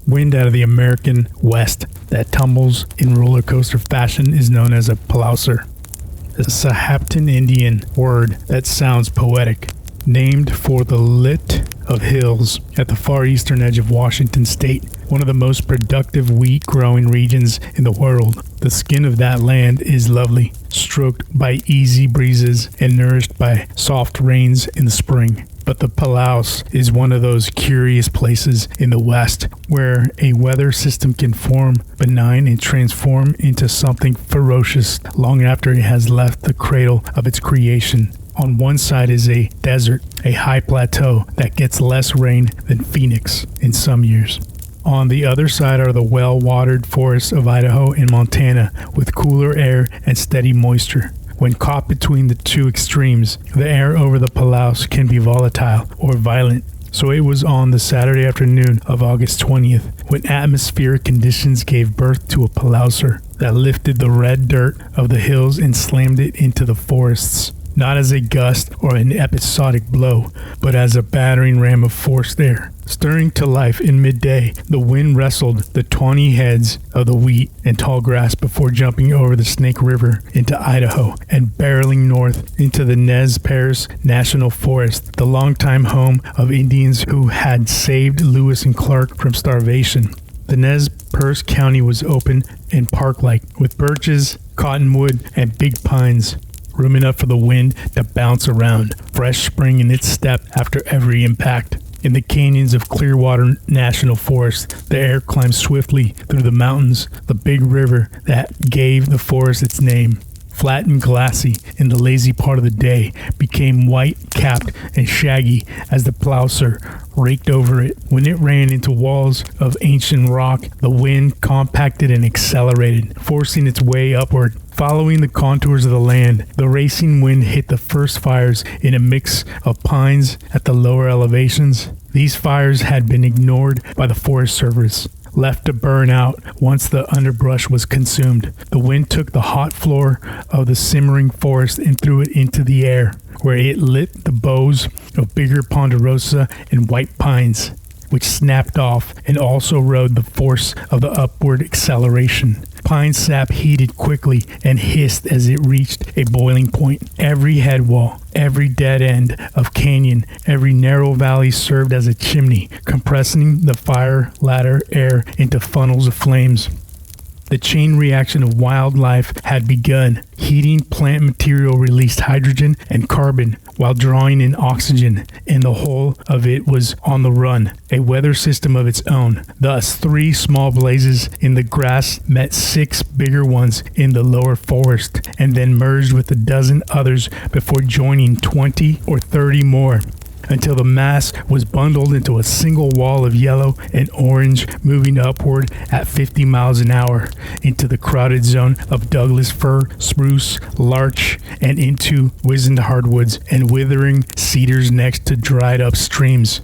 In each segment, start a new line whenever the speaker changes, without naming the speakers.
wind out of the American West that tumbles in roller coaster fashion is known as a Palauser. A Sahaptin Indian word that sounds poetic, named for the lilt of hills at the far eastern edge of Washington state, one of the most productive wheat growing regions in the world. The skin of that land is lovely, stroked by easy breezes and nourished by soft rains in the spring. But the Palaus is one of those curious places in the West where a weather system can form benign and transform into something ferocious long after it has left the cradle of its creation. On one side is a desert, a high plateau that gets less rain than Phoenix in some years. On the other side are the well-watered forests of Idaho and Montana with cooler air and steady moisture. When caught between the two extremes, the air over the Palaus can be volatile or violent. So it was on the Saturday afternoon of August 20th when atmospheric conditions gave birth to a Palauser that lifted the red dirt of the hills and slammed it into the forests. Not as a gust or an episodic blow, but as a battering ram of forced air. Stirring to life in midday, the wind wrestled the tawny heads of the wheat and tall grass before jumping over the Snake River into Idaho and barreling north into the Nez Perce National Forest, the longtime home of Indians who had saved Lewis and Clark from starvation. The Nez Perce County was open and park-like, with birches, cottonwood, and big pines. Room enough for the wind to bounce around, fresh spring in its step after every impact. In the canyons of Clearwater National Forest, the air climbed swiftly through the mountains, the big river that gave the forest its name. Flat and glassy in the lazy part of the day, became white-capped and shaggy as the Palauser raked over it. When it ran into walls of ancient rock, the wind compacted and accelerated, forcing its way upward. Following the contours of the land, the racing wind hit the first fires in a mix of pines at the lower elevations. These fires had been ignored by the Forest Service, left to burn out once the underbrush was consumed. The wind took the hot floor of the simmering forest and threw it into the air, where it lit the boughs of bigger ponderosa and white pines, which snapped off and also rode the force of the upward acceleration. Pine sap heated quickly and hissed as it reached a boiling point. Every head wall, every dead end of canyon, every narrow valley served as a chimney, compressing the fire ladder air into funnels of flames. The chain reaction of wildlife had begun. Heating plant material released hydrogen and carbon while drawing in oxygen, and the whole of it was on the run, a weather system of its own. Thus, 3 small blazes in the grass met 6 bigger ones in the lower forest, and then merged with a dozen others before joining 20 or 30 more, until the mass was bundled into a single wall of yellow and orange, moving upward at 50 miles an hour into the crowded zone of Douglas fir, spruce, larch, and into wizened hardwoods and withering cedars next to dried up streams.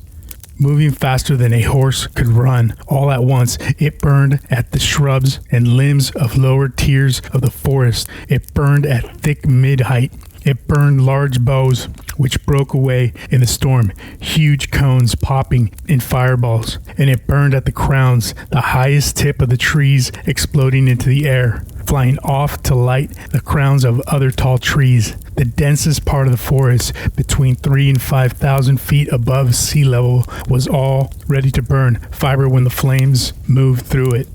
Moving faster than a horse could run, all at once, it burned at the shrubs and limbs of lower tiers of the forest. It burned at thick mid-height. It burned large boughs, which broke away in the storm, huge cones popping in fireballs, and it burned at the crowns, the highest tip of the trees exploding into the air, flying off to light the crowns of other tall trees. The densest part of the forest, between 3,000 and 5,000 feet above sea level, was all ready to burn fiber when the flames moved through it.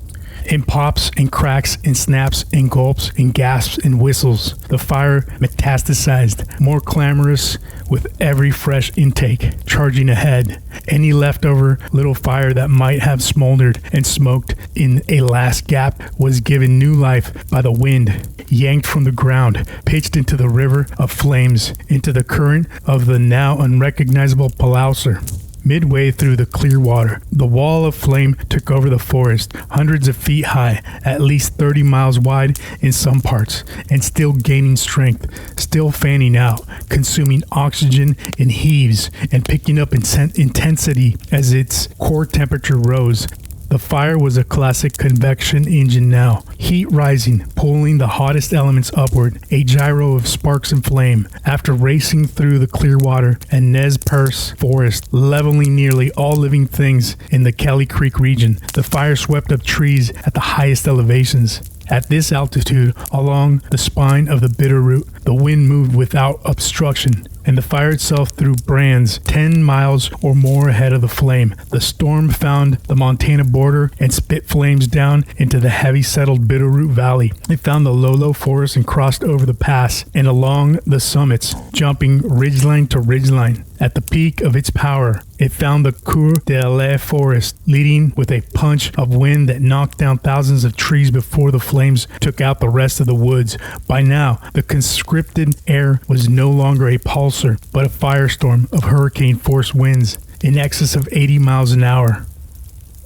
In pops and cracks and snaps and gulps and gasps and whistles, the fire metastasized, more clamorous with every fresh intake, charging ahead. Any leftover little fire that might have smoldered and smoked in a last gap was given new life by the wind, yanked from the ground, pitched into the river of flames, into the current of the now unrecognizable Palauser. Midway through the Clearwater, the wall of flame took over the forest, hundreds of feet high, at least 30 miles wide in some parts, and still gaining strength, still fanning out, consuming oxygen in heaves and picking up intensity as its core temperature rose. The fire was a classic convection engine now. Heat rising, pulling the hottest elements upward, a gyro of sparks and flame. After racing through the Clearwater and Nez Perce forest, leveling nearly all living things in the Kelly Creek region, the fire swept up trees at the highest elevations. At this altitude, along the spine of the Bitterroot, the wind moved without obstruction, and the fire itself threw brands 10 miles or more ahead of the flame. The storm found the Montana border and spit flames down into the heavy settled Bitterroot Valley. It found the Lolo forest and crossed over the pass and along the summits, jumping ridgeline to ridgeline. At the peak of its power, it found the Coeur d'Alene forest, leading with a punch of wind that knocked down thousands of trees before the flames took out the rest of the woods. By now, the conscripted air was no longer a pulsar, but a firestorm of hurricane-force winds in excess of 80 miles an hour.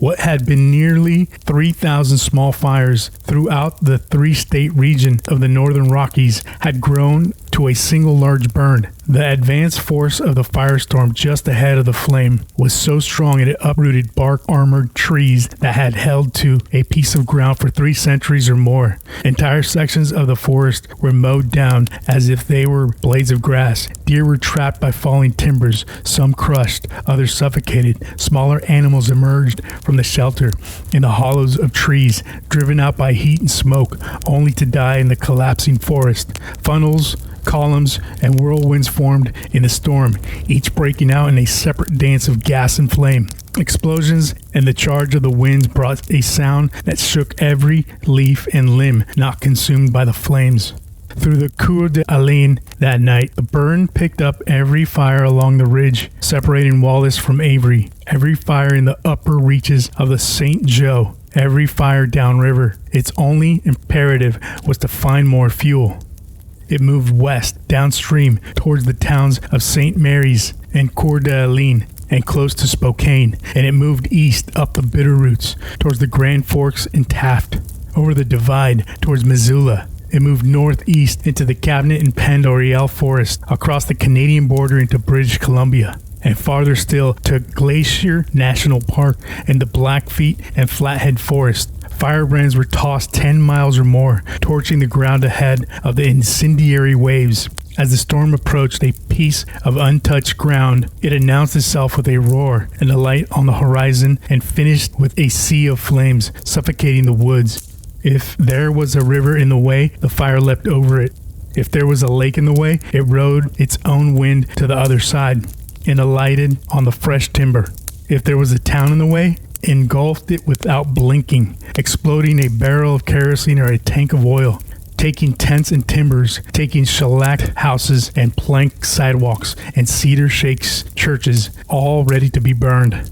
What had been nearly 3,000 small fires throughout the three-state region of the Northern Rockies had grown to a single large burn. The advanced force of the firestorm just ahead of the flame was so strong it uprooted bark-armored trees that had held to a piece of ground for 3 centuries or more. Entire sections of the forest were mowed down as if they were blades of grass. Deer were trapped by falling timbers, some crushed, others suffocated. Smaller animals emerged from the shelter in the hollows of trees, driven out by heat and smoke, only to die in the collapsing forest. Funnels, columns, and whirlwinds formed in the storm, each breaking out in a separate dance of gas and flame. Explosions and the charge of the winds brought a sound that shook every leaf and limb not consumed by the flames. Through the Coeur d'Alene that night, the burn picked up every fire along the ridge, separating Wallace from Avery, every fire in the upper reaches of the St. Joe, every fire downriver. Its only imperative was to find more fuel. It moved west, downstream, towards the towns of St. Mary's and Coeur d'Alene, and close to Spokane, and it moved east up the Bitterroots, towards the Grand Forks and Taft, over the Divide, towards Missoula. It moved northeast into the Cabinet and Penn Oriel Forest, across the Canadian border into British Columbia, and farther still to Glacier National Park and the Blackfeet and Flathead Forest. Firebrands were tossed 10 miles or more, torching the ground ahead of the incendiary waves. As the storm approached a piece of untouched ground, it announced itself with a roar and a light on the horizon and finished with a sea of flames, suffocating the woods. If there was a river in the way, the fire leapt over it. If there was a lake in the way, it rode its own wind to the other side and alighted on the fresh timber. If there was a town in the way, engulfed it without blinking, exploding a barrel of kerosene or a tank of oil, taking tents and timbers, taking shellacked houses and plank sidewalks and cedar shakes churches, all ready to be burned.